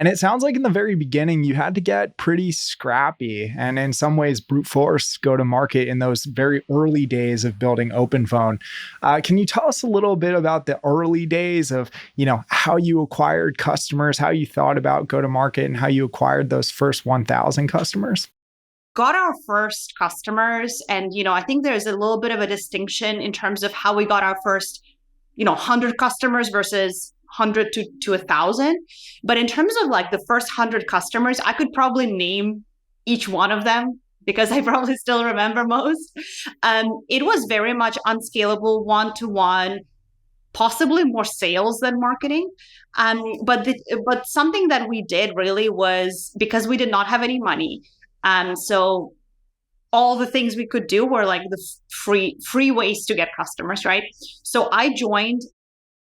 And it sounds like in the very beginning, you had to get pretty scrappy and in some ways brute force go to market in those very early days of building OpenPhone. Can you tell us a little bit about the early days of, how you acquired customers, how you thought about go to market and how you acquired those first 1,000 customers? Got our first customers. And, I think there's a little bit of a distinction in terms of how we got our first, 100 customers versus 100 to 1,000. But in terms of like the first 100 customers, I could probably name each one of them because I probably still remember most. It was very much unscalable, one-to-one, possibly more sales than marketing. But something that we did really was because we did not have any money. So all the things we could do were like the free ways to get customers, right? So I joined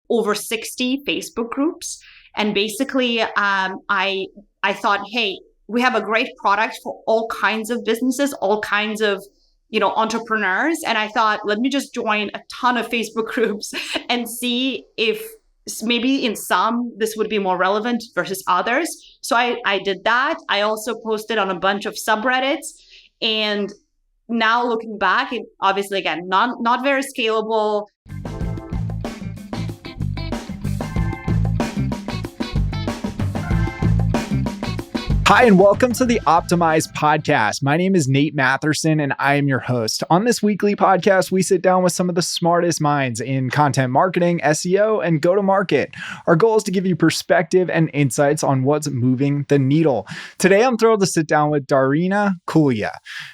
over 60 Facebook groups, and basically, I thought, hey, we have a great product for all kinds of businesses, all kinds of entrepreneurs, and I thought, let me just join a ton of Facebook groups and see if maybe in some this would be more relevant versus others. So I did that. I also posted on a bunch of subreddits, and now looking back, it obviously again not very scalable. Hi, and welcome to the Optimize podcast. My name is Nate Matherson, and I am your host. On this weekly podcast, we sit down with some of the smartest minds in content marketing, SEO, and go-to-market. Our goal is to give you perspective and insights on what's moving the needle. Today, I'm thrilled to sit down with Daryna Kulya.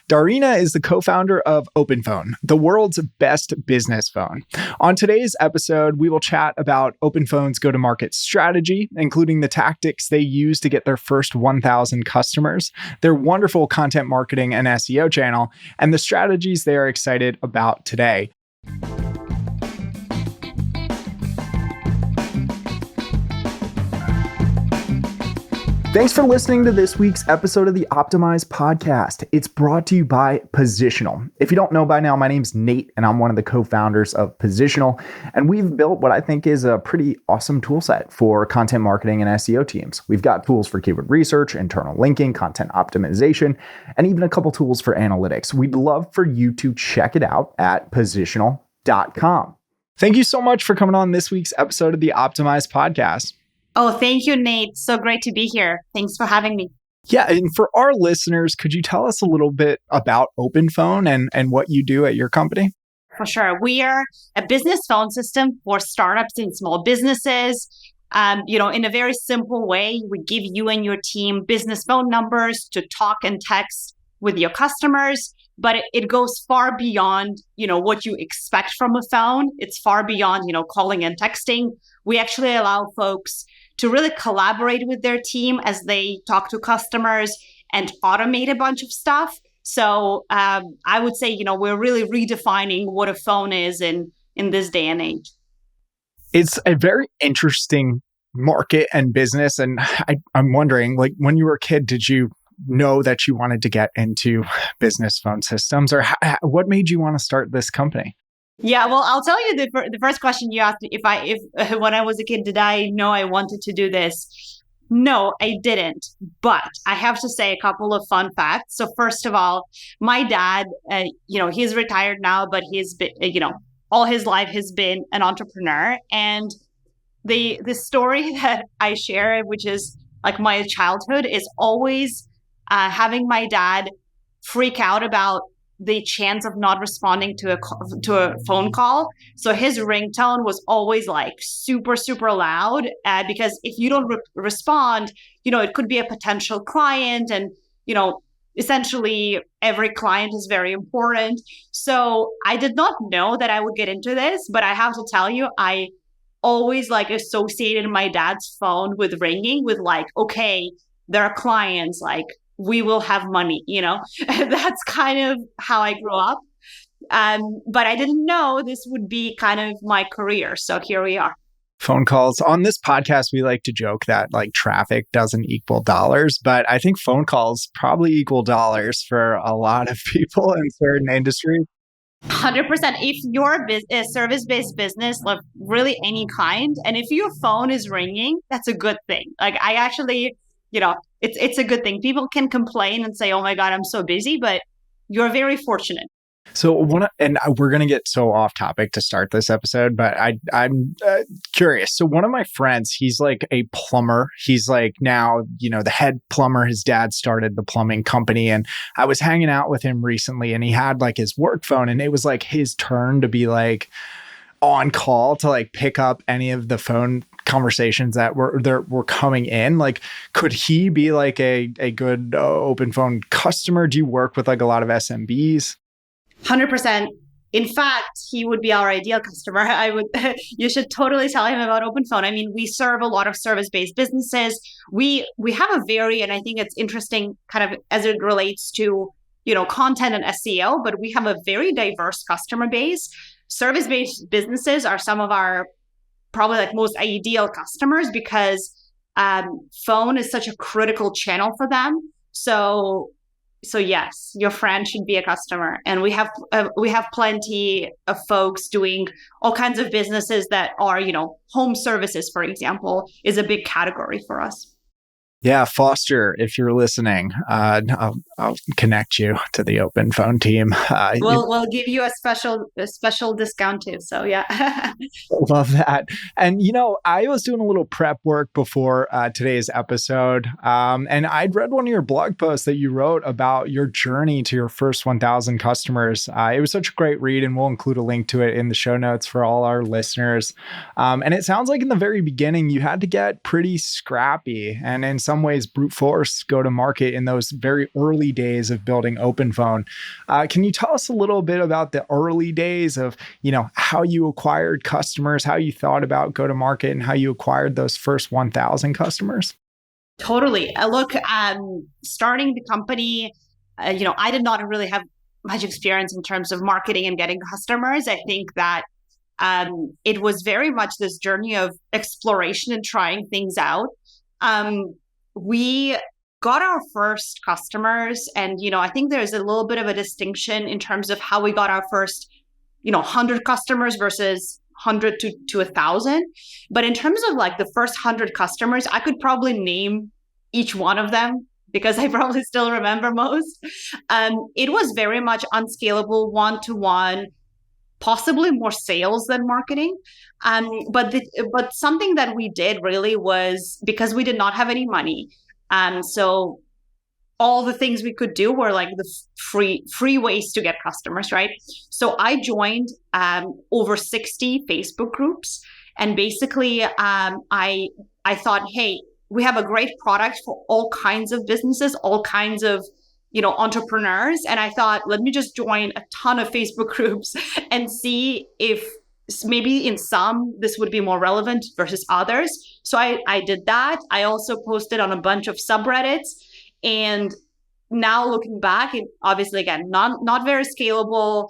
Daryna is the co-founder of OpenPhone, the world's best business phone. On today's episode, we will chat about OpenPhone's go-to-market strategy, including the tactics they use to get their first 1,000 customers, their wonderful content marketing and SEO channel, and the strategies they are excited about today. Thanks for listening to this week's episode of the Optimize podcast. It's brought to you by Positional. If you don't know by now, my name's Nate, and I'm one of the co-founders of Positional. And we've built what I think is a pretty awesome tool set for content marketing and SEO teams. We've got tools for keyword research, internal linking, content optimization, and even a couple tools for analytics. We'd love for you to check it out at positional.com. Thank you so much for coming on this week's episode of the Optimize podcast. Oh, thank you, Nate. So great to be here. Thanks for having me. Yeah, and for our listeners, could you tell us a little bit about OpenPhone and what you do at your company? For sure. We are a business phone system for startups and small businesses. In a very simple way, we give you and your team business phone numbers to talk and text with your customers, but it goes far beyond, what you expect from a phone. It's far beyond, calling and texting. We actually allow folks to really collaborate with their team as they talk to customers and automate a bunch of stuff. So I would say, we're really redefining what a phone is in this day and age. It's a very interesting market and business. And I'm wondering, like, when you were a kid, did you know that you wanted to get into business phone systems, or what made you want to start this company? Yeah, well, I'll tell you the first question you asked, if when I was a kid, did I know I wanted to do this? No, I didn't. But I have to say a couple of fun facts. So first of all, my dad, he's retired now, but he's been, all his life has been an entrepreneur. And the story that I share, which is like my childhood, is always having my dad freak out about the chance of not responding to a phone call. So his ringtone was always like super, super loud because if you don't respond, it could be a potential client, and, essentially every client is very important. So I did not know that I would get into this, but I have to tell you, I always like associated my dad's phone with ringing with like, okay, there are clients, like, we will have money, That's kind of how I grew up. But I didn't know this would be kind of my career. So here we are. Phone calls. On this podcast, we like to joke that like traffic doesn't equal dollars, but I think phone calls probably equal dollars for a lot of people in certain industries. 100%. If you're a service-based business, like really any kind, and if your phone is ringing, that's a good thing. Like I actually, it's a good thing. People can complain and say, "Oh my God, I'm so busy," but you're very fortunate. So we're gonna get so off topic to start this episode, but I'm curious. So one of my friends, he's like a plumber. He's like now, the head plumber. His dad started the plumbing company, and I was hanging out with him recently, and he had like his work phone, and it was like his turn to be like on call to like pick up any of the phone conversations that were coming in. Like, could he be like a good open phone customer? Do you work with like a lot of SMBs? 100%. In fact, he would be our ideal customer. You should totally tell him about OpenPhone. I mean, we serve a lot of service-based businesses. We have a very, and I think it's interesting kind of as it relates to, content and SEO, but we have a very diverse customer base. Service-based businesses are some of our probably like most ideal customers because phone is such a critical channel for them. So yes, your friend should be a customer, and we have plenty of folks doing all kinds of businesses that are home services, for example, is a big category for us. Yeah, Foster, if you're listening, I'll connect you to the OpenPhone team. We'll give you a special discount too. So yeah. Love that. And, I was doing a little prep work before today's episode. And I'd read one of your blog posts that you wrote about your journey to your first 1,000 customers. It was such a great read, and we'll include a link to it in the show notes for all our listeners. And it sounds like in the very beginning, you had to get pretty scrappy and in some ways brute force go to market in those very early days of building OpenPhone. Can you tell us a little bit about the early days of, how you acquired customers, how you thought about go to market, and how you acquired those first 1,000 customers? Totally. Look, starting the company, I did not really have much experience in terms of marketing and getting customers. I think that it was very much this journey of exploration and trying things out. We got our first customers, and I think there's a little bit of a distinction in terms of how we got our first 100 customers versus 100 to 1,000. But in terms of like the first 100 customers, I could probably name each one of them because I probably still remember most. It was very much unscalable, one-to-one, possibly more sales than marketing. But something that we did really was because we did not have any money. So all the things we could do were like the free ways to get customers, right? So I joined over 60 Facebook groups, and basically I thought, hey, we have a great product for all kinds of businesses, all kinds of entrepreneurs, and I thought, let me just join a ton of Facebook groups and see if maybe in some this would be more relevant versus others. So I did that. I also posted on a bunch of subreddits. And now looking back, it obviously, again, not very scalable.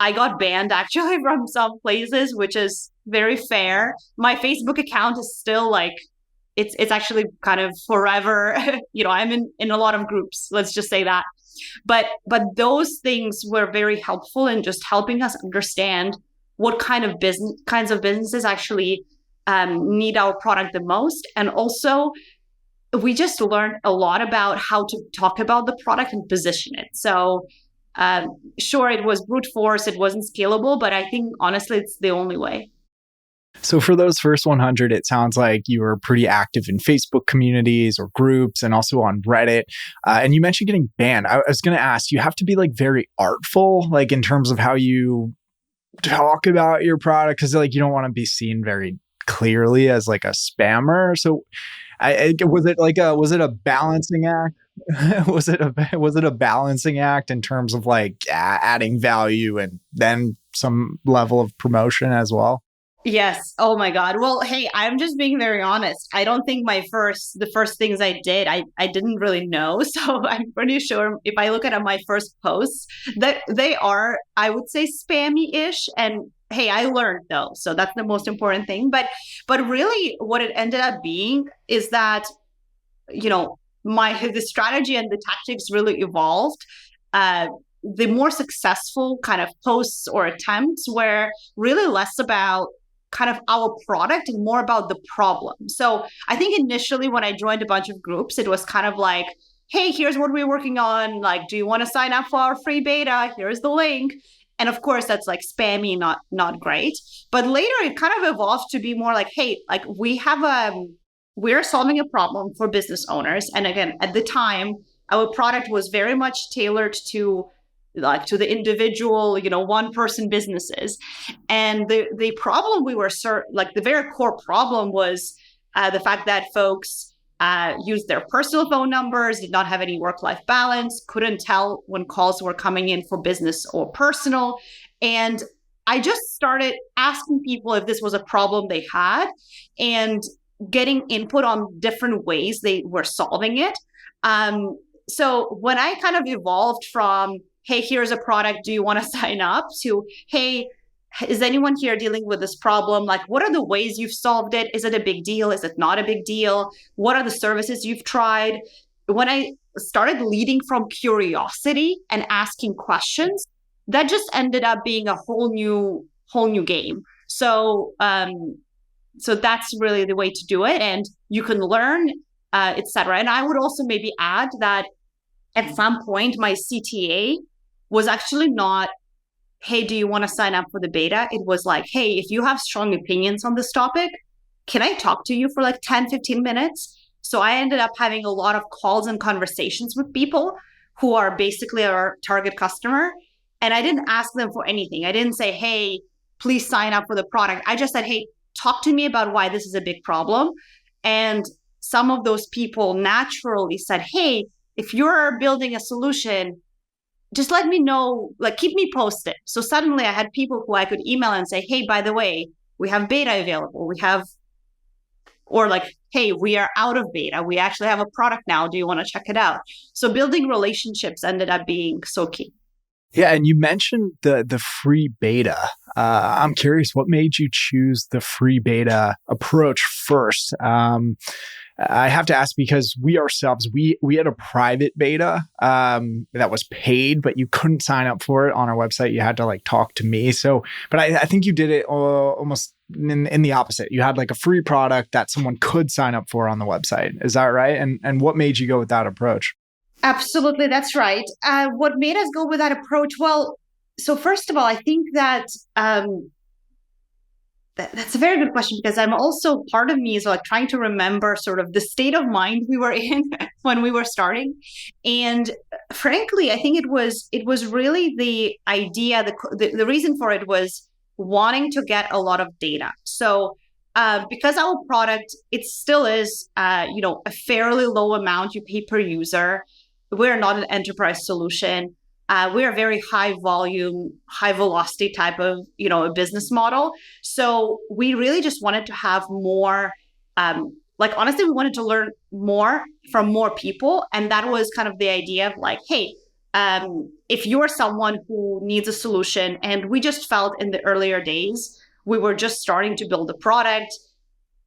I got banned actually from some places, which is very fair. My Facebook account is still like, it's actually kind of forever. I'm in a lot of groups. Let's just say that. But those things were very helpful in just helping us understand what kinds of businesses actually need our product the most, and also we just learned a lot about how to talk about the product and position it. So sure, it was brute force, it wasn't scalable, but I think honestly, it's the only way. So for those first 100, it sounds like you were pretty active in Facebook communities or groups and also on Reddit. And you mentioned getting banned. I was going to ask, you have to be like very artful, like in terms of how you talk about your product, because like you don't want to be seen very clearly as like a spammer. So was it a balancing act? was it a balancing act in terms of like adding value and then some level of promotion as well? Yes. Oh my God. Well, hey, I'm just being very honest. I don't think the first things I did, I didn't really know. So I'm pretty sure if I look at my first posts, that they are, I would say, spammy-ish. And hey, I learned though. So that's the most important thing. But really what it ended up being is that, the strategy and the tactics really evolved. the more successful kind of posts or attempts were really less about kind of our product and more about the problem. So I think initially when I joined a bunch of groups, it was kind of like, hey, here's what we're working on. Like, do you want to sign up for our free beta? Here's the link. And of course, that's like spammy, not great. But later it kind of evolved to be more like, hey, like we're solving a problem for business owners. And again, at the time, our product was very much tailored to the individual, one person businesses. And the problem we were the very core problem was the fact that folks used their personal phone numbers, did not have any work-life balance, couldn't tell when calls were coming in for business or personal. And I just started asking people if this was a problem they had and getting input on different ways they were solving it. So when I kind of evolved from, hey, here's a product, do you want to sign up, to, hey, is anyone here dealing with this problem? Like, what are the ways you've solved it? Is it a big deal? Is it not a big deal? What are the services you've tried? When I started leading from curiosity and asking questions, that just ended up being a whole new game. So, so that's really the way to do it. And you can learn, etc. And I would also maybe add that at some point, my CTA was actually not, hey, do you want to sign up for the beta? It was like, hey, if you have strong opinions on this topic, can I talk to you for like 10, 15 minutes? So I ended up having a lot of calls and conversations with people who are basically our target customer. And I didn't ask them for anything. I didn't say, hey, please sign up for the product. I just said, hey, talk to me about why this is a big problem. And some of those people naturally said, hey, if you're building a solution, just let me know, like keep me posted. So suddenly I had people who I could email and say, hey, by the way, we have beta available. Or like, hey, we are out of beta. We actually have a product now. Do you want to check it out? So building relationships ended up being so key. Yeah, and you mentioned the free beta. I'm curious, what made you choose the free beta approach first? I have to ask because we ourselves, we had a private beta that was paid, but you couldn't sign up for it on our website. You had to like talk to me. So, but I think you did it almost in the opposite. You had like a free product that someone could sign up for on the website. Is that right? And what made you go with that approach? Absolutely, that's right. What made us go with that approach? Well, so first of all, I think that that's a very good question, because I'm also, part of me is like trying to remember sort of the state of mind we were in when we were starting. And frankly, I think it was really the idea, the reason for it was wanting to get a lot of data. So because our product, it still is, a fairly low amount you pay per user. We're not an enterprise solution. We're a very high volume, high velocity type of, a business model. So we really just wanted to have more, honestly, we wanted to learn more from more people. And that was kind of the idea of like, hey, if you're someone who needs a solution, and we just felt in the earlier days, we were just starting to build a product.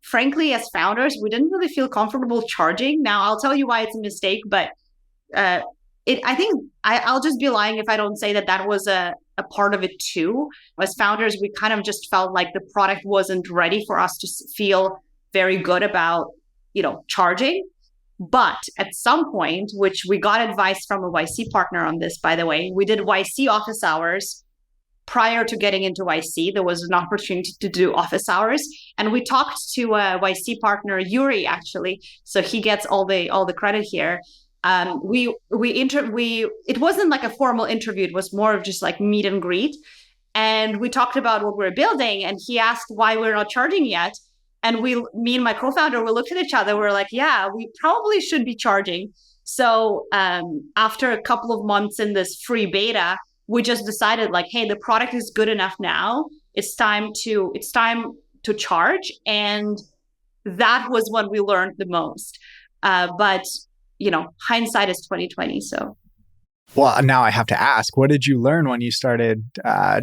Frankly, as founders, we didn't really feel comfortable charging. Now, I'll tell you why it's a mistake, but I think I'll just be lying if I don't say that was a part of it too. As founders, we kind of just felt like the product wasn't ready for us to feel very good about, charging. But at some point, which we got advice from a YC partner on this, by the way, we did YC office hours. Prior to getting into YC, there was an opportunity to do office hours, and we talked to a YC partner, Yuri, actually. So he gets all the credit here. It wasn't like a formal interview. It was more of just like meet and greet. And we talked about what we're building, and he asked why we're not charging yet. And me and my co-founder, we looked at each other. We're like, yeah, we probably should be charging. So after a couple of months in this free beta, we just decided like, hey, the product is good enough now. It's time to charge. And that was when we learned the most. But hindsight is 2020. So, well, now I have to ask, what did you learn when you started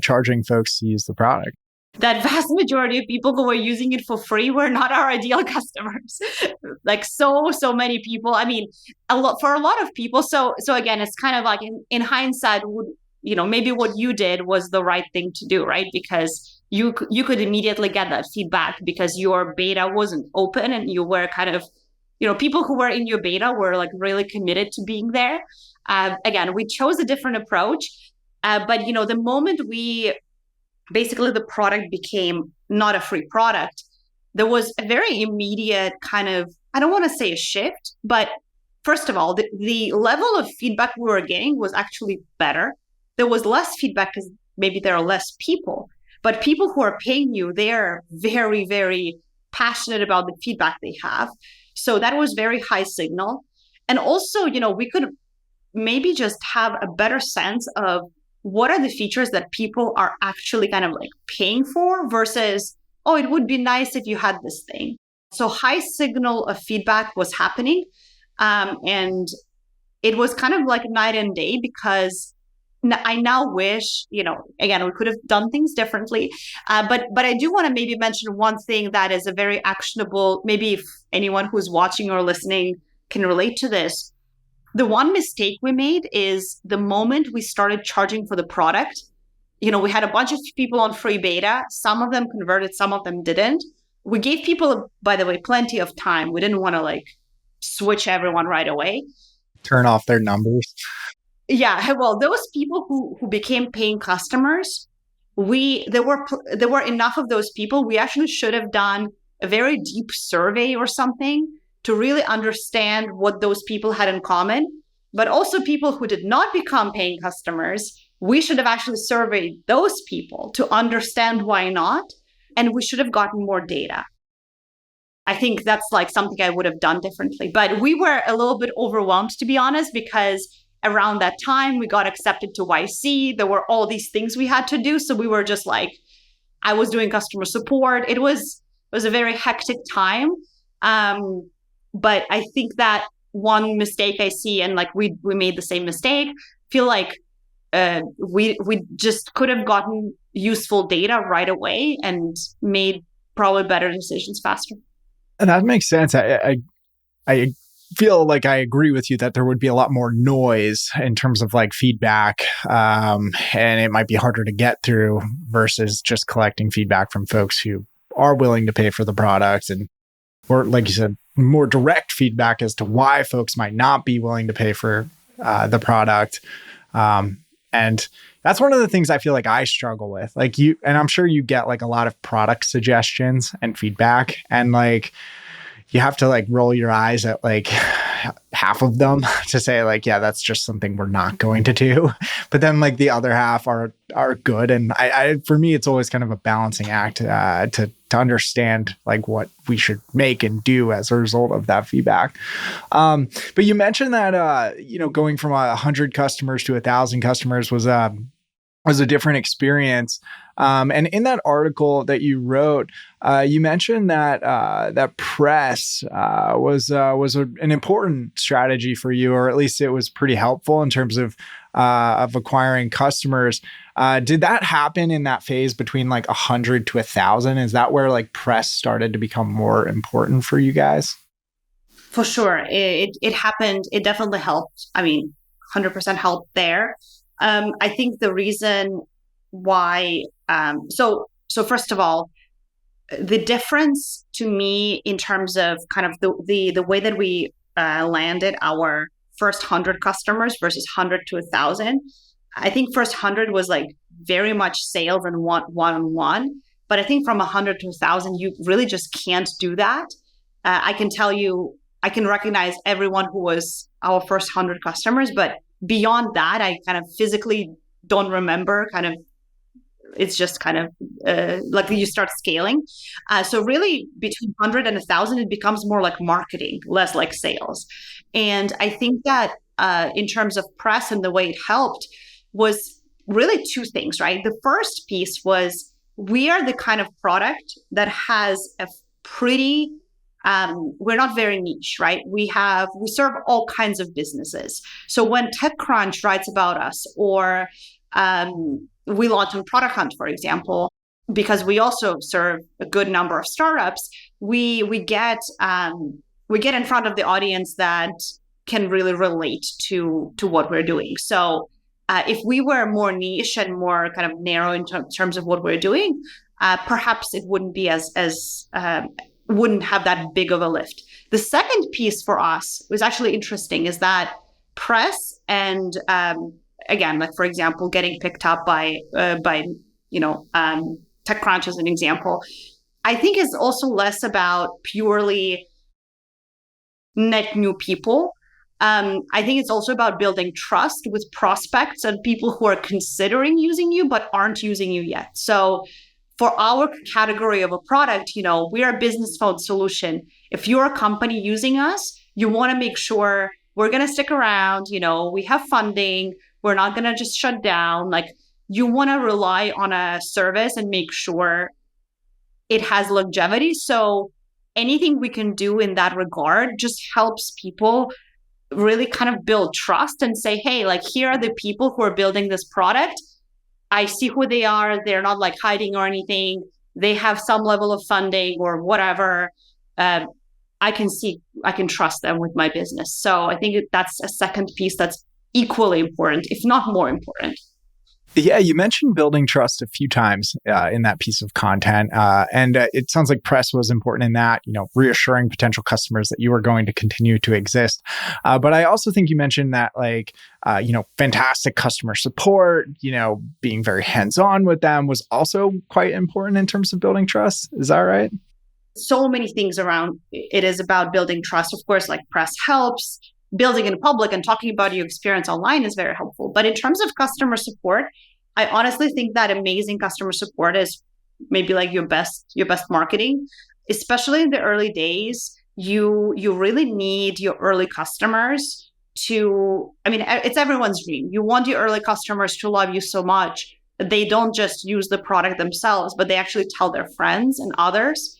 charging folks to use the product? that vast majority of people who were using it for free were not our ideal customers. Like so many people. I mean, for a lot of people. So again, it's kind of like in hindsight, maybe what you did was the right thing to do, right? Because you could immediately get that feedback because your beta wasn't open and you were kind of, people who were in your beta were like really committed to being there. Again, we chose a different approach. But the moment basically the product became not a free product, there was a very immediate kind of, I don't want to say a shift, but first of all, the level of feedback we were getting was actually better. There was less feedback because maybe there are less people, but people who are paying you, they're very, very passionate about the feedback they have. So that was very high signal. And also, we could maybe just have a better sense of what are the features that people are actually kind of like paying for versus, oh, it would be nice if you had this thing. So high signal of feedback was happening. And it was kind of like night and day because I now wish, again, we could have done things differently. But I do want to maybe mention one thing that is a very actionable, maybe if anyone who's watching or listening can relate to this. The one mistake we made is the moment we started charging for the product, we had a bunch of people on free beta. Some of them converted, some of them didn't. We gave people, by the way, plenty of time. We didn't want to like switch everyone right away. Turn off their numbers. Yeah, well, those people who became paying customers, there were enough of those people. We actually should have done a very deep survey or something to really understand what those people had in common. But also people who did not become paying customers, we should have actually surveyed those people to understand why not. And we should have gotten more data. I think that's like something I would have done differently. But we were a little bit overwhelmed, to be honest, because around that time we got accepted to YC. There were all these things we had to do. So we were just like, I was doing customer support. It was a very hectic time. But I think that one mistake I see, and like we made the same mistake, feel like we just could have gotten useful data right away and made probably better decisions faster. And that makes sense. I feel like I agree with you that there would be a lot more noise in terms of like feedback, and it might be harder to get through versus just collecting feedback from folks who are willing to pay for the product, and or like you said, more direct feedback as to why folks might not be willing to pay for the product. And that's one of the things I feel like I struggle with. Like and I'm sure you get like a lot of product suggestions and feedback, and like you have to like roll your eyes at like half of them to say like, yeah, that's just something we're not going to do. But then like the other half are good. And I for me, it's always kind of a balancing act to understand like what we should make and do as a result of that feedback. But you mentioned that, going from 100 customers to 1,000 customers was a different experience. And in that article that you wrote, you mentioned that that press was an important strategy for you, or at least it was pretty helpful in terms of acquiring customers. Did that happen in that phase between like 100 to 1,000? Is that where like press started to become more important for you guys? For sure, it happened. It definitely helped. I mean, 100% helped there. I think the reason why, so first of all, the difference to me in terms of kind of the way that we landed our first 100 customers versus 100 to 1,000, I think first 100 was like very much sales and one-on-one. But I think from 100 to 1,000, you really just can't do that. I can tell you, I can recognize everyone who was our first 100 customers, but beyond that, I kind of physically don't remember. Kind of, it's just kind of like you start scaling. So really, between 100 and 1,000, it becomes more like marketing, less like sales. And I think that in terms of press and the way it helped was really two things, right? The first piece was we are the kind of product that has a pretty we're not very niche, right? We serve all kinds of businesses. So when TechCrunch writes about us, or we launch on Product Hunt, for example, because we also serve a good number of startups, we get in front of the audience that can really relate to what we're doing. So if we were more niche and more kind of narrow in terms of what we're doing, perhaps it wouldn't be wouldn't have that big of a lift. The second piece for us was actually interesting, is that press and again, like for example, getting picked up by TechCrunch as an example, I think is also less about purely net new people. I think it's also about building trust with prospects and people who are considering using you but aren't using you yet. So for our category of a product, we are a business phone solution. If you're a company using us, you want to make sure we're going to stick around. We have funding. We're not going to just shut down. Like, you want to rely on a service and make sure it has longevity. So anything we can do in that regard just helps people really kind of build trust and say, hey, like, here are the people who are building this product. I see who they are. They're not like hiding or anything. They have some level of funding or whatever. I can trust them with my business. So I think that's a second piece that's equally important, if not more important. Yeah, you mentioned building trust a few times in that piece of content. And it sounds like press was important in that, reassuring potential customers that you were going to continue to exist. But I also think you mentioned that fantastic customer support, being very hands-on with them was also quite important in terms of building trust. Is that right? So many things around it is about building trust. Of course, like press helps. Building in public and talking about your experience online is very helpful. But in terms of customer support, I honestly think that amazing customer support is maybe like your best marketing, especially in the early days. You really need your early customers to, it's everyone's dream. You want your early customers to love you so much that they don't just use the product themselves, but they actually tell their friends and others.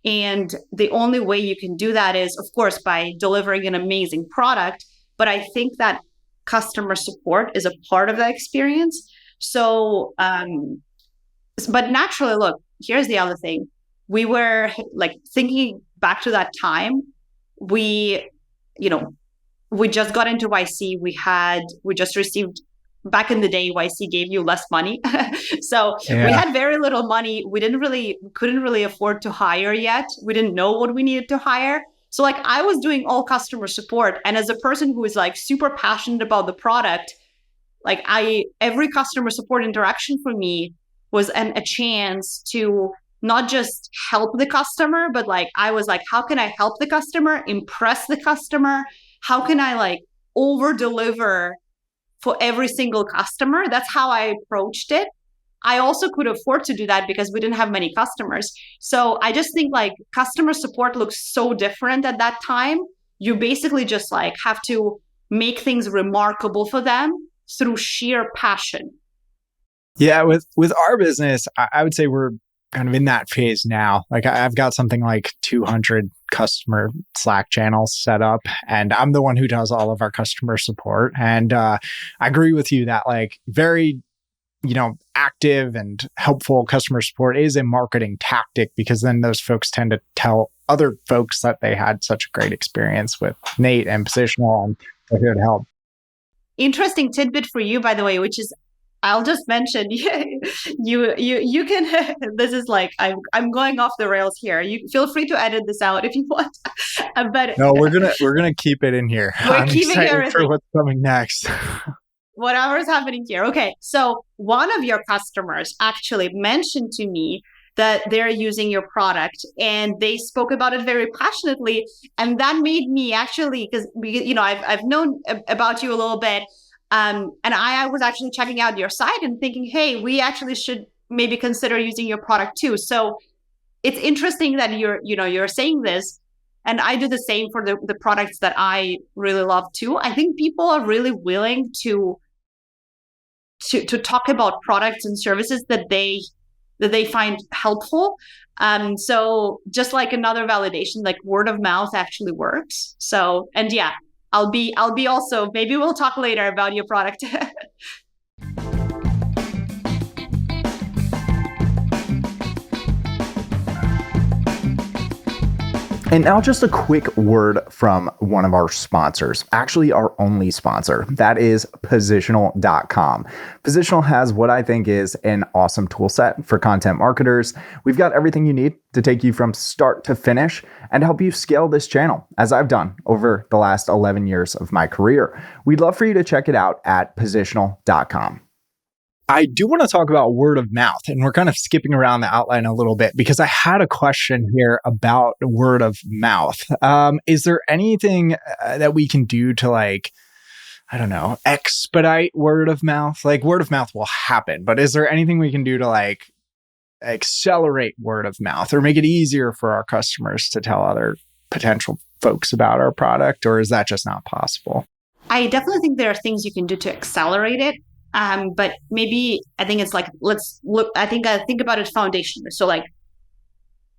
And the only way you can do that is, of course, by delivering an amazing product. But I think that customer support is a part of that experience. So, but naturally, look, here's the other thing. We were like thinking back to that time. We just got into YC. We just received, back in the day, YC gave you less money. So we had very little money. We couldn't really afford to hire yet. We didn't know what we needed to hire. So like, I was doing all customer support. And as a person who is like super passionate about the product, like every customer support interaction for me was a chance to not just help the customer, but like, I was like, how can I help the customer, impress the customer? How can I like over deliver for every single customer? That's how I approached it. I also could afford to do that because we didn't have many customers. So I just think like customer support looks so different at that time. You basically just like have to make things remarkable for them through sheer passion. Yeah, with our business, I would say we're kind of in that phase now. Like I've got something like 200 customer Slack channels set up, and I'm the one who does all of our customer support. And I agree with you that like very, active and helpful customer support is a marketing tactic, because then those folks tend to tell other folks that they had such a great experience with Nate and Positional, and they're here to help. Interesting tidbit for you, by the way, which is, I'll just mention, you can, this is like, I'm going off the rails here. You feel free to edit this out if you want. But no, we're gonna keep it in here. I'm keeping excited for what's coming next. Whatever's happening here. Okay, so one of your customers actually mentioned to me that they're using your product, and they spoke about it very passionately, and that made me actually, because I've known about you a little bit. And I was actually checking out your site and thinking, hey, we actually should maybe consider using your product too. So it's interesting that you're saying this, and I do the same for the products that I really love too. I think people are really willing to talk about products and services that they find helpful. So just like another validation, like word of mouth actually works. So, and yeah, I'll be also, maybe we'll talk later about your product. And now just a quick word from one of our sponsors, actually our only sponsor, that is Positional.com. Positional has what I think is an awesome tool set for content marketers. We've got everything you need to take you from start to finish and help you scale this channel, as I've done over the last 11 years of my career. We'd love for you to check it out at Positional.com. I do want to talk about word of mouth, and we're kind of skipping around the outline a little bit because I had a question here about word of mouth. Is there anything that we can do to I don't know, expedite word of mouth? Like word of mouth will happen, but is there anything we can do to accelerate word of mouth or make it easier for our customers to tell other potential folks about our product, or is that just not possible? I definitely think there are things you can do to accelerate it. But maybe I think it's let's look, I think about it foundationally. So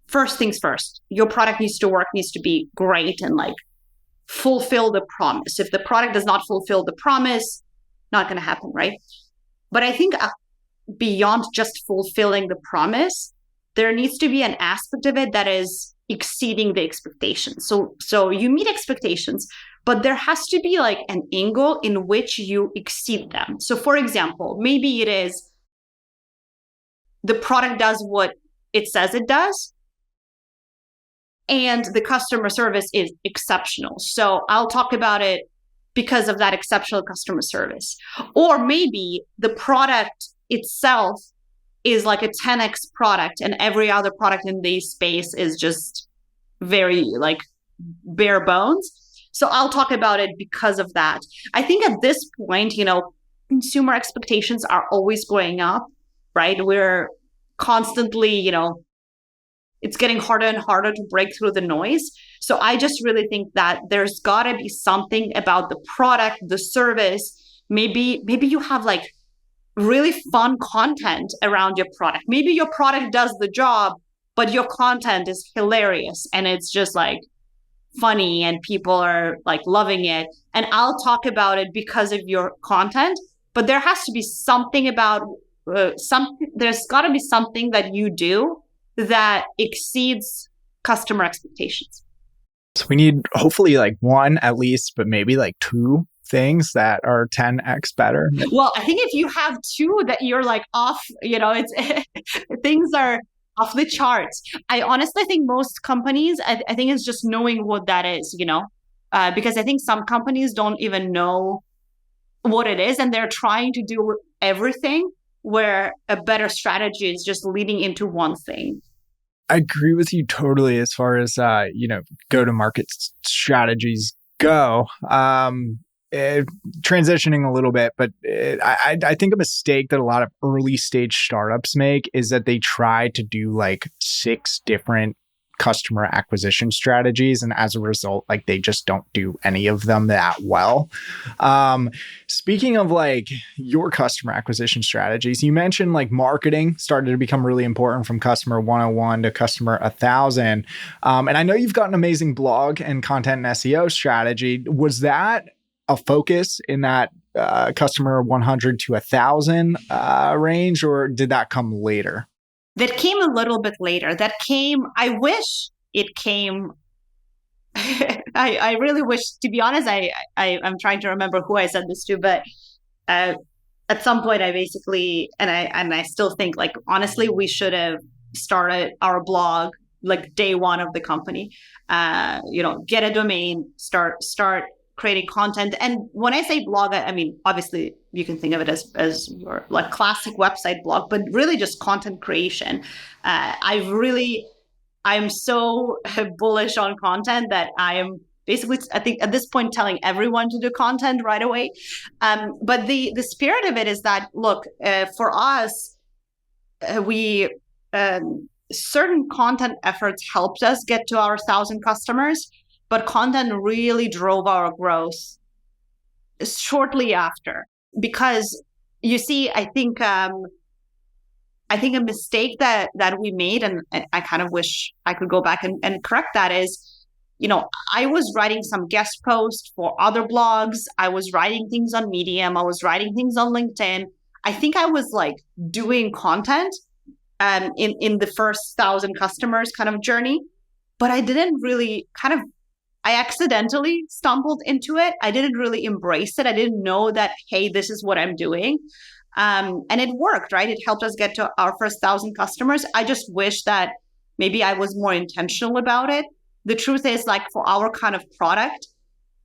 first things first, your product needs to work, needs to be great and fulfill the promise. If the product does not fulfill the promise, not going to happen, right? But I think beyond just fulfilling the promise, there needs to be an aspect of it that is exceeding the expectations. So you meet expectations, but there has to be an angle in which you exceed them. So for example, maybe it is the product does what it says it does, and the customer service is exceptional. So I'll talk about it because of that exceptional customer service. Or maybe the product itself is a 10x product and every other product in the space is just very bare bones. So I'll talk about it because of that. I think at this point, consumer expectations are always going up, right? We're constantly, it's getting harder and harder to break through the noise. So I just really think that there's got to be something about the product, the service. Maybe you have really fun content around your product. Maybe your product does the job, but your content is hilarious and it's just funny and people are loving it. And I'll talk about it because of your content, but there has to be something about there's got to be something that you do that exceeds customer expectations. So we need hopefully one at least, but maybe two things that are 10x better. Well, I think if you have two that you're off, it's things are off the charts. I honestly think most companies, I think it's just knowing what that is, because I think some companies don't even know what it is and they're trying to do everything where a better strategy is just leading into one thing. I agree with you totally as far as, go-to-market strategies go. Transitioning a little bit, but I think a mistake that a lot of early stage startups make is that they try to do 6 different customer acquisition strategies. And as a result, they just don't do any of them that well. Speaking of your customer acquisition strategies, you mentioned marketing started to become really important from customer 101 to customer 1000. And I know you've got an amazing blog and content and SEO strategy. Was that a focus in that customer 100 to 1000 range, or did that come later? That came a little bit later. I wish it came. I really wish, to be honest, I'm trying to remember who I said this to, but at some point I basically, and I still think honestly, we should have started our blog day one of the company, get a domain, start creating content. And when I say blog, I mean, obviously you can think of it as your classic website blog, but really just content creation. I'm so bullish on content that I am basically, I think at this point, telling everyone to do content right away. But the spirit of it is that, look, for us, we certain content efforts helped us get to our 1,000 customers, but content really drove our growth shortly after. Because you see, I think a mistake that we made, and I kind of wish I could go back and correct that, is, I was writing some guest posts for other blogs. I was writing things on Medium. I was writing things on LinkedIn. I think I was doing content in the first 1,000 customers kind of journey. but I didn't really I accidentally stumbled into it. I didn't really embrace it. I didn't know that, hey, this is what I'm doing. And it worked, right? It helped us get to our first 1,000 customers. I just wish that maybe I was more intentional about it. The truth is, like, for our kind of product,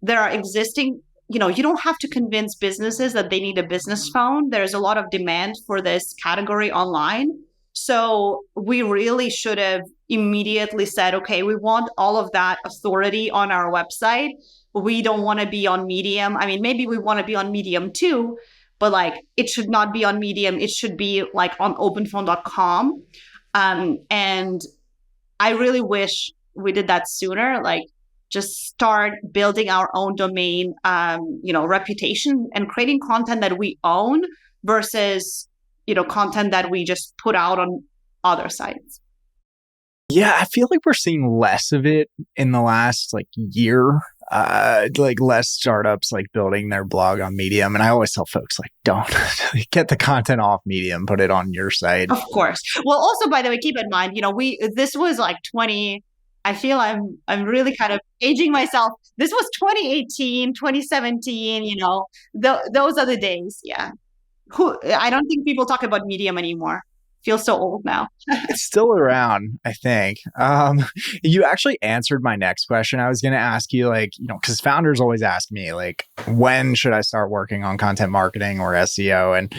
there are existing, you don't have to convince businesses that they need a business phone. There's a lot of demand for this category online. So we really should have immediately said, okay, we want all of that authority on our website. We don't want to be on Medium. I mean, maybe we want to be on Medium too, but like it should not be on Medium. It should be like on openphone.com. And I really wish we did that sooner. Like, just start building our own domain, reputation and creating content that we own versus, content that we just put out on other sites. Yeah, I feel like we're seeing less of it in the last year. Like less startups like building their blog on Medium. And I always tell folks don't get the content off Medium, put it on your site. Of course. Well, also, by the way, keep in mind, this was like 20. I feel I'm really kind of aging myself. This was 2018, 2017, those are the days. Yeah. I don't think people talk about Medium anymore. Feel so old now. It's still around, I think. You actually answered my next question. I was going to ask you, because founders always ask me, when should I start working on content marketing or SEO? And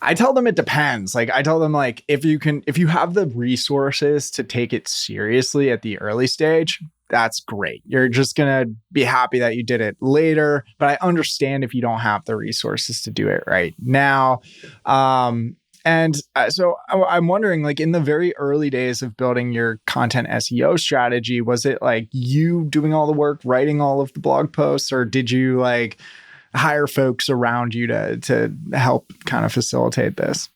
I tell them it depends. I tell them if you have the resources to take it seriously at the early stage, that's great. You're just going to be happy that you did it later. But I understand if you don't have the resources to do it right now. So I'm wondering, in the very early days of building your content SEO strategy, was it you doing all the work, writing all of the blog posts, or did you hire folks around you to help kind of facilitate this?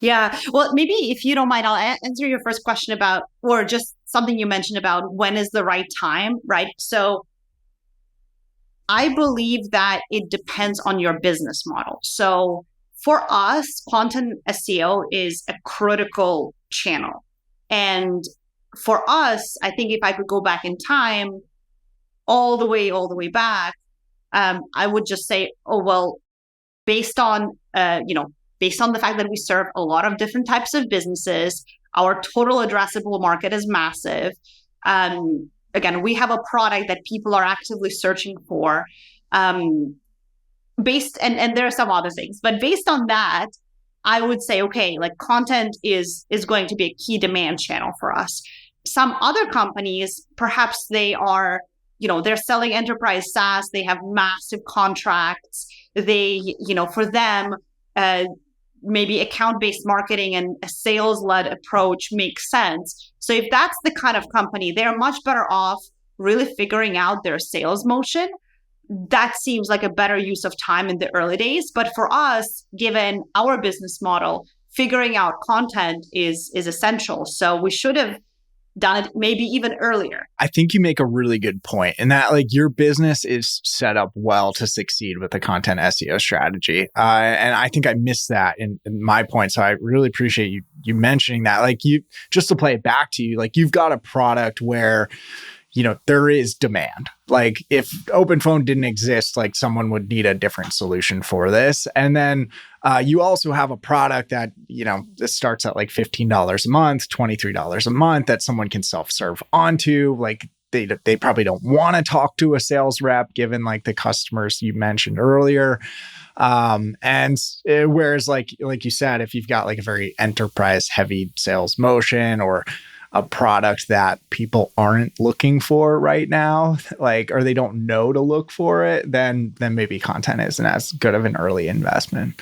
Yeah. Well, maybe if you don't mind, I'll answer your first question about, or just something you mentioned about when is the right time, right? So I believe that it depends on your business model. So for us, content SEO is a critical channel. And for us, I think if I could go back in time, all the way back, I would just say, oh, well, based on the fact that we serve a lot of different types of businesses, our total addressable market is massive. Again, we have a product that people are actively searching for. And there are some other things, but based on that, I would say, okay, content is going to be a key demand channel for us. Some other companies, perhaps they are, they're selling enterprise SaaS, they have massive contracts. They, for them, maybe account-based marketing and a sales-led approach makes sense. So if that's the kind of company, they're much better off really figuring out their sales motion. That seems like a better use of time in the early days. But for us, given our business model, figuring out content is essential. So we should have done it maybe even earlier. I think you make a really good point in that your business is set up well to succeed with the content SEO strategy. And I think I missed that in my point. So I really appreciate you mentioning that. Just to play it back to you, you've got a product where there is demand. If OpenPhone didn't exist, someone would need a different solution for this. And then you also have a product that, this starts at $15 a month, $23 a month that someone can self-serve onto. They probably don't want to talk to a sales rep given the customers you mentioned earlier. Whereas like you said, if you've got a very enterprise heavy sales motion or a product that people aren't looking for right now, or they don't know to look for it, then maybe content isn't as good of an early investment.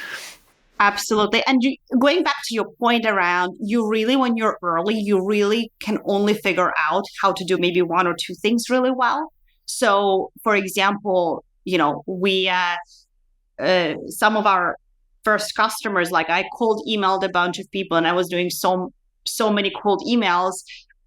Absolutely. And going back to your point around, when you're early, you really can only figure out how to do maybe one or two things really well. So for example, we, some of our first customers, I cold emailed a bunch of people and I was doing so many cold emails.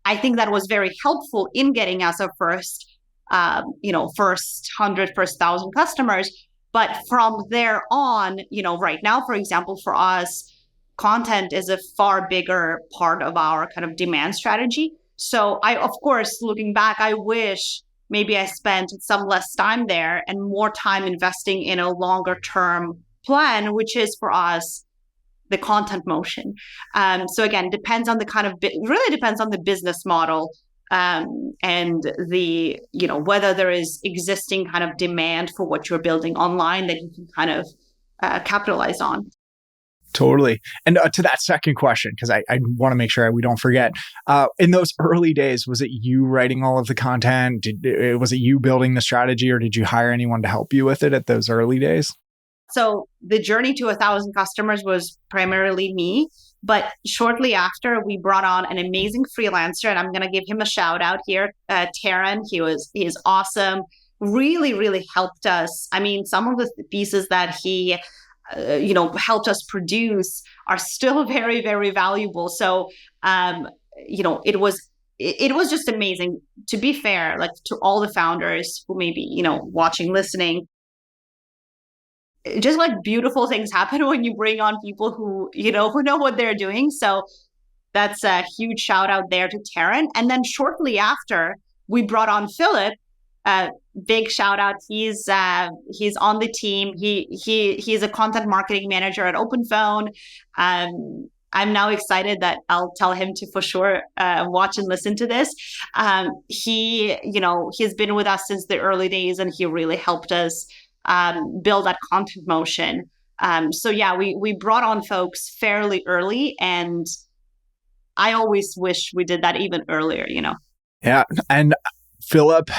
I think that was very helpful in getting us our first 100, first 1,000 customers. But from there on, right now, for example, for us, content is a far bigger part of our kind of demand strategy. So of course, looking back, I wish maybe I spent some less time there and more time investing in a longer term plan, which is for us the content motion. So again, depends on the kind of really depends on the business model, and the whether there is existing kind of demand for what you're building online that you can kind of capitalize on. Totally. And to that second question, because I want to make sure we don't forget, in those early days, was it you writing all of the content? Was it you building the strategy, or did you hire anyone to help you with it at those early days? So the journey to 1,000 customers was primarily me. But shortly after, we brought on an amazing freelancer, and I'm going to give him a shout out here, Taryn. He is awesome. Really, really helped us. I mean, some of the pieces that he helped us produce are still very, very valuable. So, it was just amazing. To be fair, like to all the founders who may be, watching, listening, just like beautiful things happen when you bring on people who know what they're doing. So that's a huge shout out there to Taryn. And then shortly after, we brought on Philip. Big shout out. He's on the team. He's a content marketing manager at OpenPhone. I'm now excited that I'll tell him to for sure watch and listen to this. He's been with us since the early days, and he really helped us build that content motion. So yeah, we brought on folks fairly early, and I always wish we did that even earlier, Yeah. And Philip,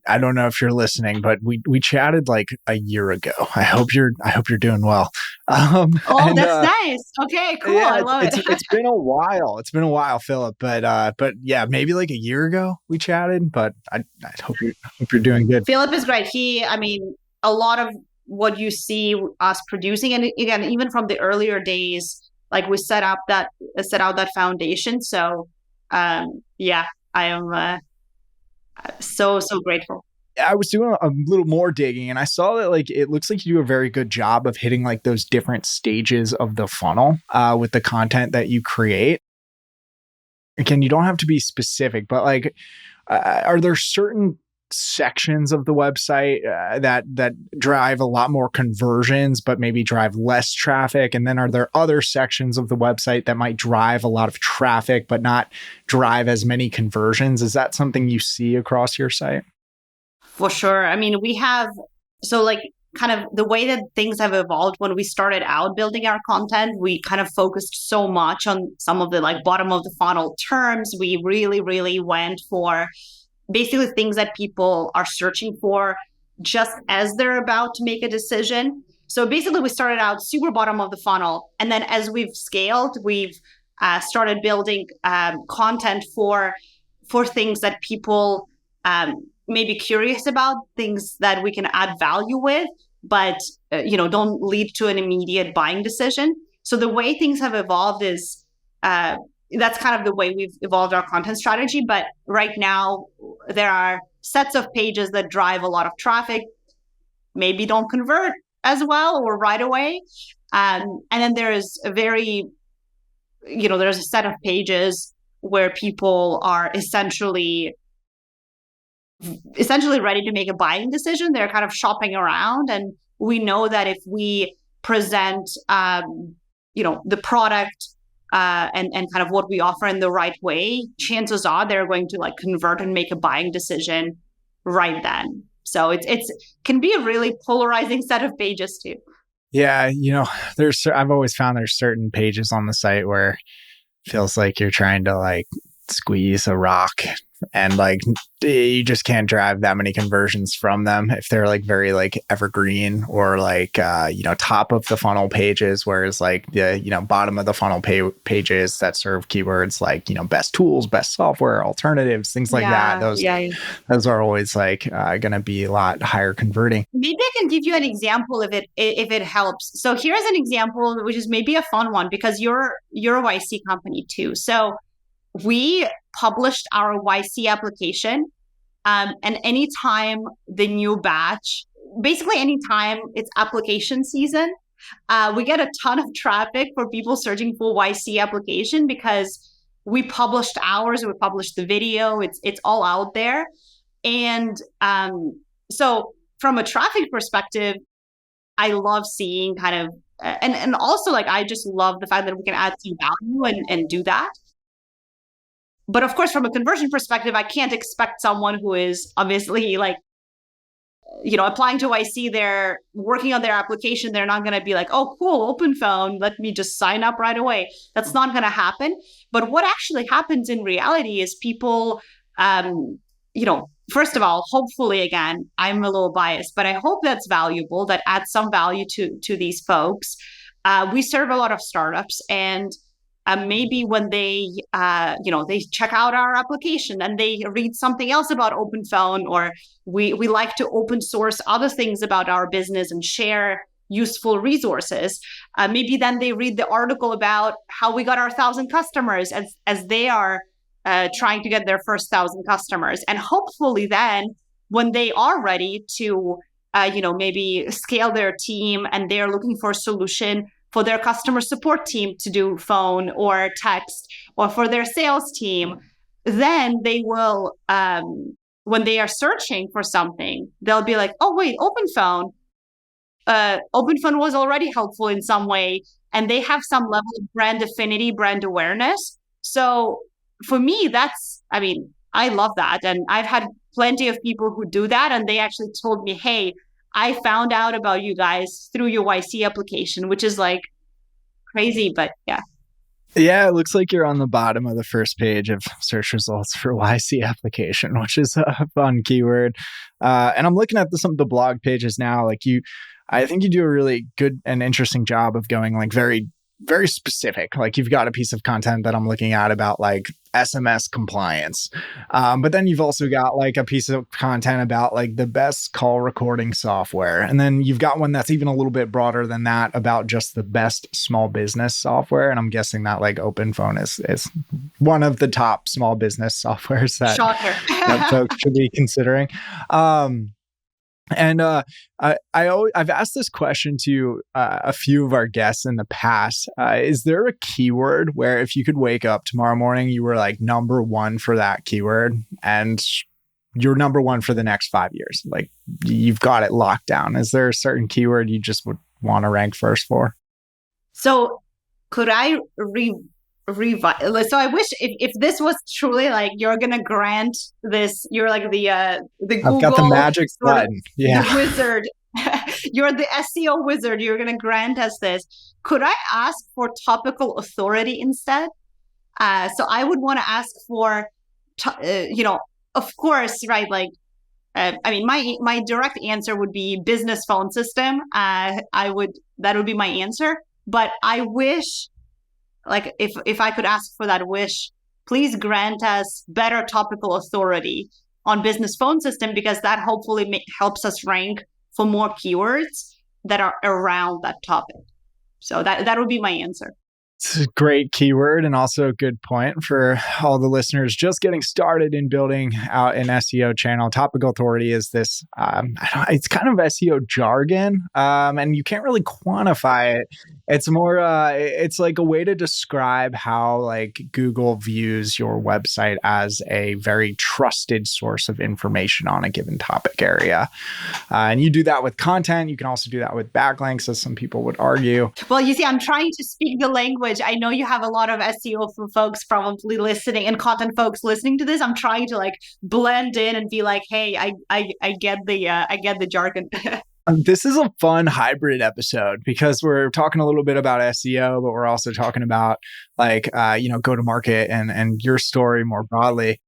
I don't know if you're listening, but we chatted like a year ago. I hope you're doing well. That's nice. Okay, cool. Yeah, I love it. It's been a while. It's been a while, Philip. But yeah, maybe like a year ago we chatted. But I hope you're doing good. Philip is great. A lot of what you see us producing, and again, even from the earlier days, like we set out that foundation. So yeah, I am so grateful. I was doing a little more digging, and I saw that like it looks like you do a very good job of hitting like those different stages of the funnel with the content that you create. Again, you don't have to be specific, but like, are there certain sections of the website that drive a lot more conversions, but maybe drive less traffic? And then are there other sections of the website that might drive a lot of traffic, but not drive as many conversions? Is that something you see across your site? For sure. I mean, kind of the way that things have evolved. When we started out building our content, we kind of focused so much on some of the like bottom of the funnel terms. We really, really went for basically things that people are searching for just as they're about to make a decision. So basically we started out super bottom of the funnel. And then as we've scaled, we've started building content for things that people may be curious about, things that we can add value with, but don't lead to an immediate buying decision. So the way things have evolved is that's kind of the way we've evolved our content strategy. But right now, there are sets of pages that drive a lot of traffic, maybe don't convert as well or right away. And then there's there's a set of pages where people are essentially ready to make a buying decision. They're kind of shopping around. And we know that if we present, the product, and kind of what we offer in the right way, chances are they're going to like convert and make a buying decision right then. So it's can be a really polarizing set of pages too. Yeah, I've always found there's certain pages on the site where it feels like you're trying to like squeeze a rock, and like you just can't drive that many conversions from them if they're like very like evergreen or like top of the funnel pages, whereas like the bottom of the funnel pages that serve keywords like best tools, best software alternatives, things like that, those are always like gonna be a lot higher converting. Maybe I can give you an example if it helps. So here's an example which is maybe a fun one, because you're a YC company too. So we published our YC application, and anytime the new batch, basically anytime it's application season, we get a ton of traffic for people searching for YC application, because we published ours, we published the video, it's all out there. And so from a traffic perspective, I love seeing kind of, and also like, I just love the fact that we can add some value and do that. But of course, from a conversion perspective, I can't expect someone who is obviously like, applying to YC, they're working on their application. They're not going to be like, oh, cool, OpenPhone, let me just sign up right away. That's not going to happen. But what actually happens in reality is people, first of all, hopefully, again, I'm a little biased, but I hope that's valuable, that adds some value to these folks. We serve a lot of startups, and maybe when they check out our application and they read something else about OpenPhone, or we like to open source other things about our business and share useful resources. Maybe then they read the article about how we got our 1,000 customers as they are trying to get their first 1,000 customers. And hopefully then when they are ready to, maybe scale their team and they're looking for a solution for their customer support team to do phone or text, or for their sales team, then they will, when they are searching for something, they'll be like, oh, wait, OpenPhone. OpenPhone was already helpful in some way, and they have some level of brand affinity, brand awareness. So for me, I love that. And I've had plenty of people who do that, and they actually told me, hey, I found out about you guys through your YC application, which is like crazy, but yeah. Yeah, it looks like you're on the bottom of the first page of search results for YC application, which is a fun keyword. And I'm looking at some of the blog pages now. I think you do a really good and interesting job of going like very, very specific. Like you've got a piece of content that I'm looking at about like SMS compliance. But then you've also got like a piece of content about like the best call recording software. And then you've got one that's even a little bit broader than that about just the best small business software. And I'm guessing that like OpenPhone is one of the top small business softwares that folks should be considering. I've asked this question to a few of our guests in the past. Is there a keyword where if you could wake up tomorrow morning, you were like number one for that keyword and you're number one for the next 5 years? Like you've got it locked down. Is there a certain keyword you just would want to rank first for? So could I so I wish if this was truly like you're gonna grant this, you're like the Google, I've got the magic button. Yeah, the wizard. You're the SEO wizard. You're gonna grant us this. Could I ask for topical authority instead? So I would want to ask for, of course, right? Like, my direct answer would be business phone system. That would be my answer. But I wish, like if I could ask for that wish, please grant us better topical authority on business phone system, because that hopefully helps us rank for more keywords that are around that topic. So that would be my answer. It's a great keyword and also a good point for all the listeners just getting started in building out an SEO channel. Topical authority is this, it's kind of SEO jargon, and you can't really quantify it. It's more, it's like a way to describe how like Google views your website as a very trusted source of information on a given topic area. And you do that with content. You can also do that with backlinks, as some people would argue. Well, you see, I'm trying to speak the language. I know you have a lot of SEO folks probably listening and content folks listening to this. I'm trying to like blend in and be like, hey, I get the jargon. This is a fun hybrid episode because we're talking a little bit about SEO, but we're also talking about like, go to market and your story more broadly.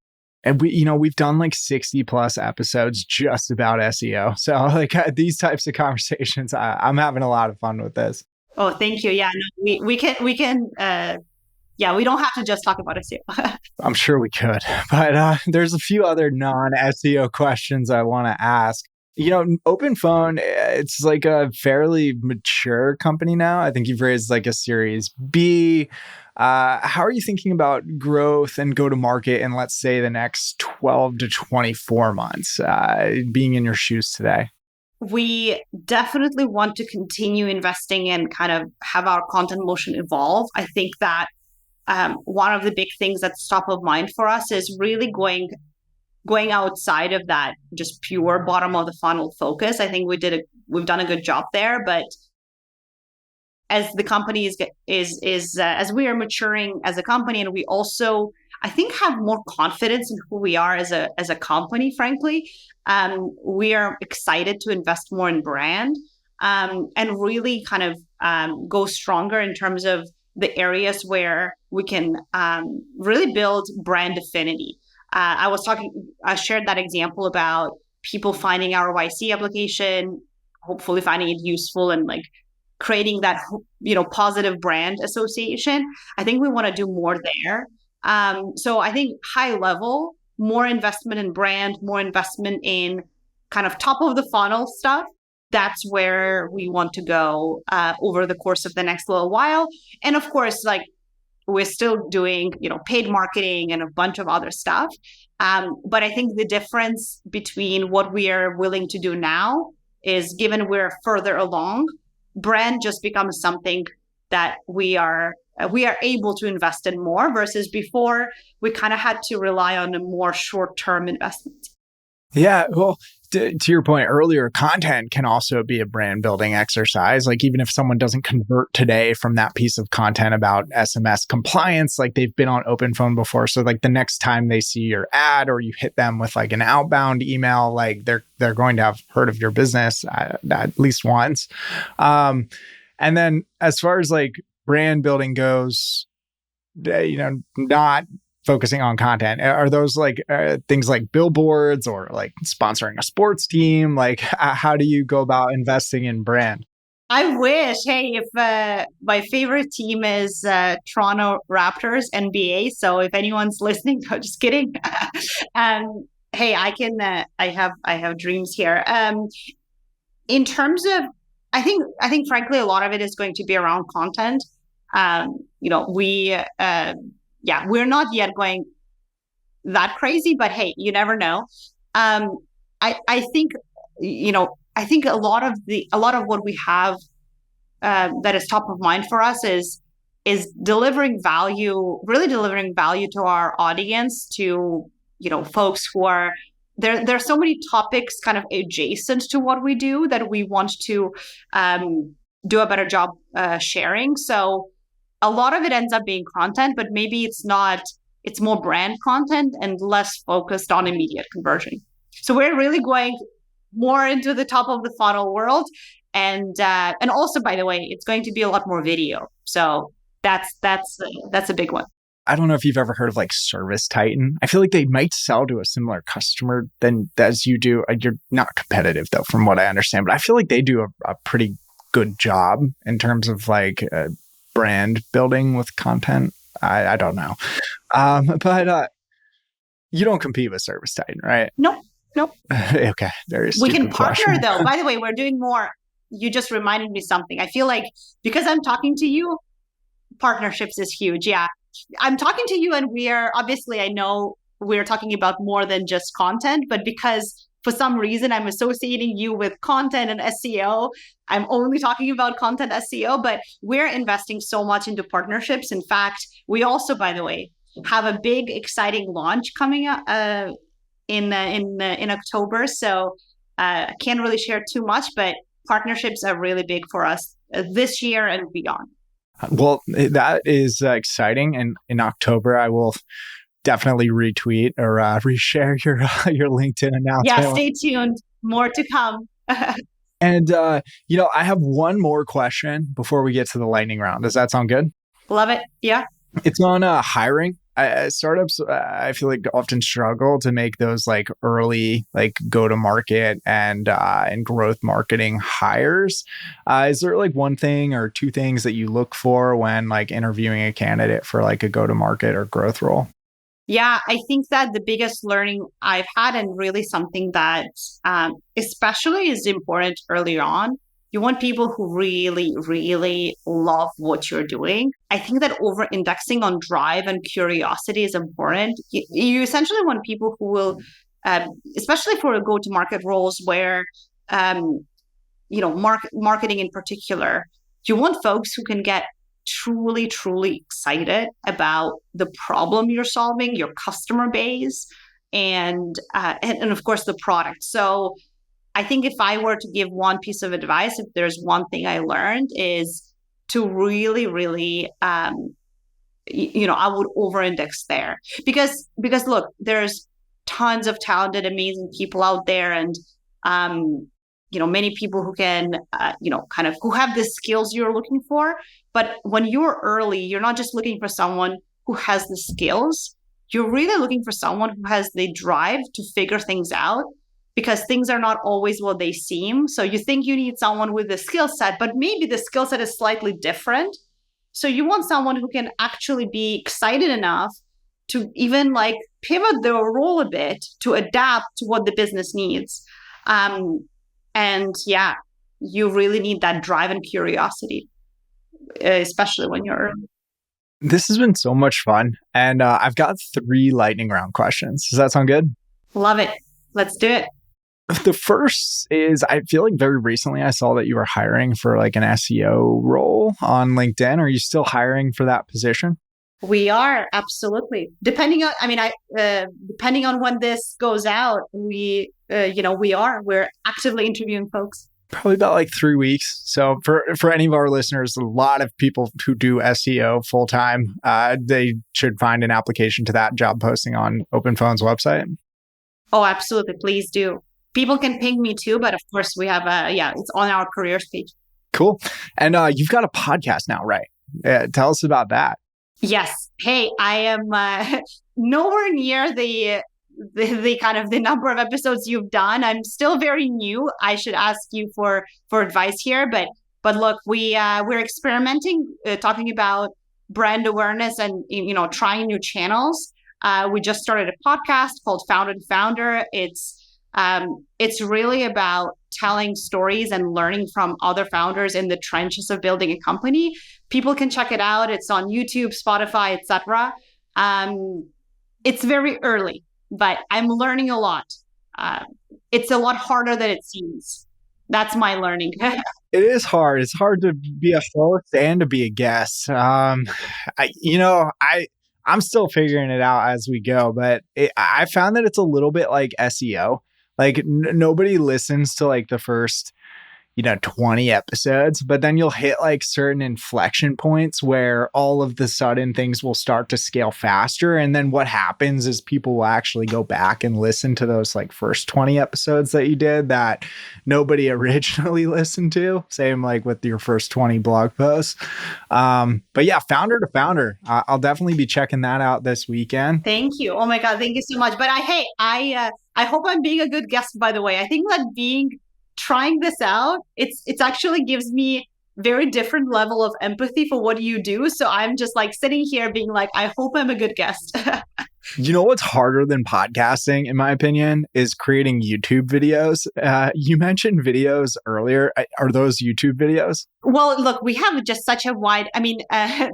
And we've done like 60 plus episodes just about SEO. So like these types of conversations, I'm having a lot of fun with this. Oh, thank you. Yeah, no, we can, we don't have to just talk about SEO. I'm sure we could, but there's a few other non-SEO questions I want to ask. OpenPhone, it's like a fairly mature company now. I think you've raised like a Series B. How are you thinking about growth and go to market in, let's say, the next 12 to 24 months, being in your shoes today? We definitely want to continue investing and kind of have our content motion evolve. I think that one of the big things that's top of mind for us is really going outside of that just pure bottom of the funnel focus. I think we've done a good job there, but as the company is as we are maturing as a company, and we also, I think, have more confidence in who we are as a company, frankly, we are excited to invest more in brand, and really kind of go stronger in terms of the areas where we can really build brand affinity. I shared that example about people finding our YC application, hopefully finding it useful and like creating that, positive brand association. I think we want to do more there. So I think high level, more investment in brand, more investment in kind of top of the funnel stuff. That's where we want to go over the course of the next little while. And of course, like, we're still doing, paid marketing and a bunch of other stuff. But I think the difference between what we are willing to do now is, given we're further along, brand just becomes something that we are able to invest in more, versus before we kind of had to rely on a more short-term investment. Yeah, well, to your point earlier, content can also be a brand building exercise. Like, even if someone doesn't convert today from that piece of content about SMS compliance, like they've been on OpenPhone before. So like the next time they see your ad or you hit them with like an outbound email, like they're going to have heard of your business at least once. And then as far as like brand building goes, not focusing on content, are those like things like billboards or like sponsoring a sports team? Like, how do you go about investing in brand? I wish. Hey, if my favorite team is Toronto Raptors, NBA. So if anyone's listening, no, just kidding. Hey, I can. I have dreams here. In terms of, I think frankly, a lot of it is going to be around content. We're not yet going that crazy, but hey, you never know. I think, I think a lot of what we have that is top of mind for us is delivering value, really delivering value to our audience, to, folks who are there. There are so many topics kind of adjacent to what we do that we want to do a better job sharing. So a lot of it ends up being content, but maybe it's more brand content and less focused on immediate conversion. So we're really going more into the top of the funnel world. And also, by the way, it's going to be a lot more video. So that's a big one. I don't know if you've ever heard of like Service Titan. I feel like they might sell to a similar customer than as you do. You're not competitive though, from what I understand, but I feel like they do a pretty good job in terms of like brand building with content. I don't know. But you don't compete with Service Titan, right? Nope. Okay. Very stupid We can partner question. though. By the way, we're doing more. You just reminded me something. I feel like because I'm talking to you, partnerships is huge. Yeah. I'm talking to you and we are, obviously, I know we're talking about more than just content, but because for some reason I'm associating you with content and SEO, I'm only talking about content SEO, but we're investing so much into partnerships. In fact, we also, by the way, have a big, exciting launch coming up in October. So I can't really share too much, but partnerships are really big for us this year and beyond. Well, that is exciting. And in October, I will definitely retweet or reshare your LinkedIn announcement. Yeah, stay tuned. More to come. And, I have one more question before we get to the lightning round. Does that sound good? Love it. Yeah. It's on hiring. Startups, I feel like often struggle to make those like early, like go to market and growth marketing hires. Is there like one thing or two things that you look for when like interviewing a candidate for like a go to market or growth role? Yeah, I think that the biggest learning I've had, and really something that especially is important early on, you want people who really, really love what you're doing. I think that over indexing on drive and curiosity is important. You essentially want people who will, especially for go-to-market roles where, marketing in particular, you want folks who can get truly, truly excited about the problem you're solving, your customer base, and of course the product. So I think if I were to give one piece of advice, if there's one thing I learned, is to really, really, I would over-index there because look, there's tons of talented, amazing people out there, and many people who can, kind of who have the skills you're looking for. But when you're early, you're not just looking for someone who has the skills. You're really looking for someone who has the drive to figure things out, because things are not always what they seem. So you think you need someone with the skill set, but maybe the skill set is slightly different. So you want someone who can actually be excited enough to even like pivot their role a bit to adapt to what the business needs. And yeah, you really need that drive and curiosity, especially when you're early. This has been so much fun. And I've got 3 lightning round questions. Does that sound good? Love it. Let's do it. The first is, I feel like very recently I saw that you were hiring for like an SEO role on LinkedIn. Are you still hiring for that position? We are, absolutely. Depending on when this goes out, we're actively interviewing folks. Probably about like 3 weeks. So for any of our listeners, a lot of people who do SEO full time, they should find an application to that job posting on OpenPhone's website. Oh, absolutely. Please do. People can ping me too, but of course we have it's on our careers page. Cool. And you've got a podcast now, right? Tell us about that. Yes. Hey, I am nowhere near the kind of the number of episodes you've done. I'm still very new. I should ask you for advice here, but look, we're experimenting, talking about brand awareness and trying new channels. We just started a podcast called Co-Founder of OpenPhone. It's really about telling stories and learning from other founders in the trenches of building a company. People can check it out. It's on YouTube, Spotify, etc. It's very early, but I'm learning a lot. It's a lot harder than it seems. That's my learning. It is hard. It's hard to be a host and to be a guest. I'm still figuring it out as we go, but I found that it's a little bit like SEO. Like nobody listens to like the first, 20 episodes, but then you'll hit like certain inflection points where all of the sudden things will start to scale faster. And then what happens is people will actually go back and listen to those like first 20 episodes that you did that nobody originally listened to. Same like with your first 20 blog posts. But yeah, Founder to Founder. I'll definitely be checking that out this weekend. Thank you. Oh my God. Thank you so much. But I hope I'm being a good guest, by the way. I think that trying this out, it's actually gives me very different level of empathy for what you do. So I'm just like sitting here being like, I hope I'm a good guest. You know what's harder than podcasting, in my opinion, is creating YouTube videos. You mentioned videos earlier. Are those YouTube videos? Well, look, we have just such a wide,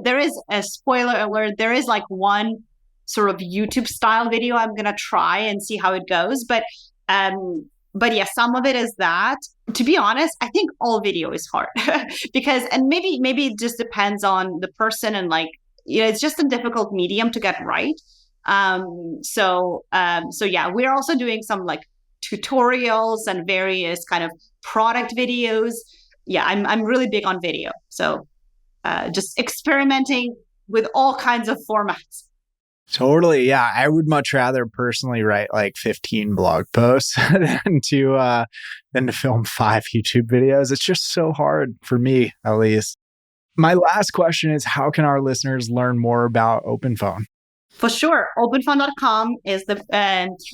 there is a spoiler alert. There is like one sort of YouTube style video I'm going to try and see how it goes. But yeah, some of it is that. To be honest, I think all video is hard because, and maybe it just depends on the person and like, it's just a difficult medium to get right. So yeah, we're also doing some like tutorials and various kind of product videos. Yeah, I'm really big on video. So just experimenting with all kinds of formats. Totally. Yeah. I would much rather personally write like 15 blog posts than to film 5 YouTube videos. It's just so hard for me, at least. My last question is, how can our listeners learn more about OpenPhone? For sure. OpenPhone.com is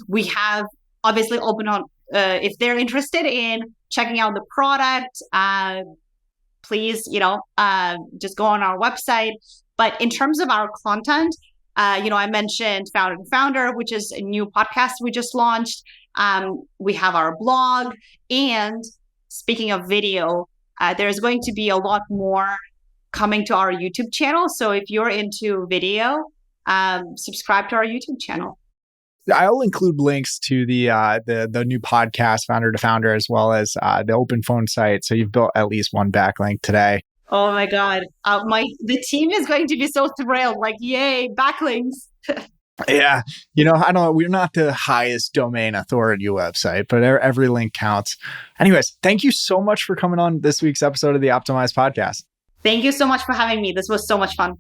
we have obviously OpenPhone. If they're interested in checking out the product, please, just go on our website. But in terms of our content, I mentioned Founder to Founder, which is a new podcast we just launched. We have our blog. And speaking of video, there's going to be a lot more coming to our YouTube channel. So if you're into video, subscribe to our YouTube channel. I'll include links to the new podcast, Founder to Founder, as well as the OpenPhone site. So you've built at least one backlink today. Oh my God. The team is going to be so thrilled. Like, yay, backlinks. Yeah. We're not the highest domain authority website, but every link counts. Anyways, thank you so much for coming on this week's episode of the Optimize podcast. Thank you so much for having me. This was so much fun.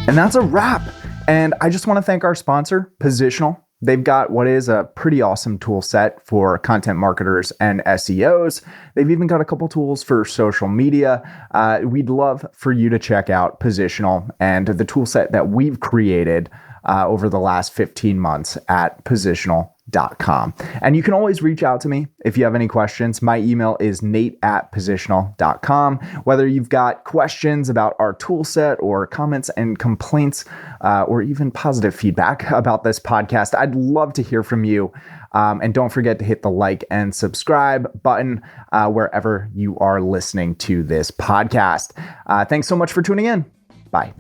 And that's a wrap. And I just want to thank our sponsor, Positional. They've got what is a pretty awesome tool set for content marketers and SEOs. They've even got a couple tools for social media. We'd love for you to check out Positional and the tool set that we've created over the last 15 months at positional.com. And you can always reach out to me if you have any questions. My email is nate@positional.com. Whether you've got questions about our tool set or comments and complaints, or even positive feedback about this podcast, I'd love to hear from you. And don't forget to hit the like and subscribe button wherever you are listening to this podcast. Thanks so much for tuning in. Bye.